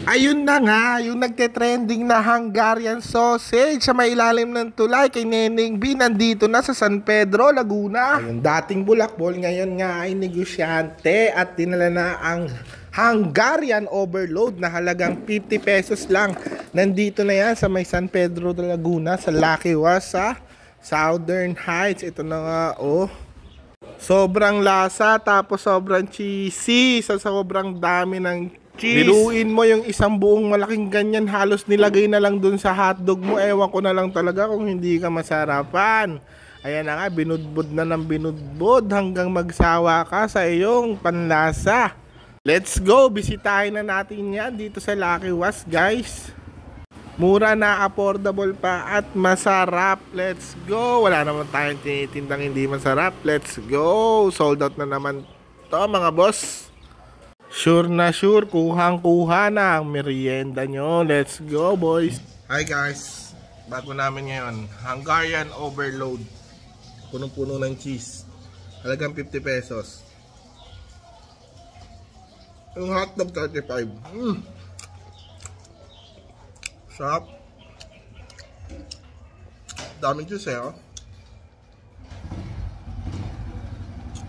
Ayun na nga, yung nagte-trending na Hungarian sausage sa may ilalim ng tulay kay Neneng B nandito na sa San Pedro, Laguna. Ayun, dating bulakbol, ngayon nga ay negosyante at dinala na ang Hungarian overload na halagang 50 pesos lang. Nandito na yan sa may San Pedro de Laguna sa Lucky Was sa Southern Heights. Ito na nga, oh. Sobrang lasa, tapos sobrang cheesy, sa sobrang dami ng cheese. Biruin mo yung isang buong malaking ganyan, halos nilagay na lang dun sa hotdog mo. Ewan ko na lang talaga kung hindi ka masarapan. Ayan na nga, binudbud na ng binudbud hanggang magsawa ka sa iyong panlasa. Let's go, bisitahin na natin yan dito sa Lucky Was, guys. Mura na, affordable pa at masarap. Let's go. Wala naman tayong tinitindang hindi masarap. Let's go. Sold out na naman to, mga boss. Sure na sure, kuhang-kuha na ang merienda nyo. Let's go, boys. Hi guys, bago namin ngayon Hungarian overload, punong-puno ng cheese, halagang 50 pesos. Yung hotdog 35. Sarap. Daming juice eh, oh.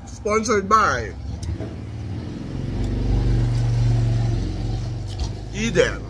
Sponsored by Eden.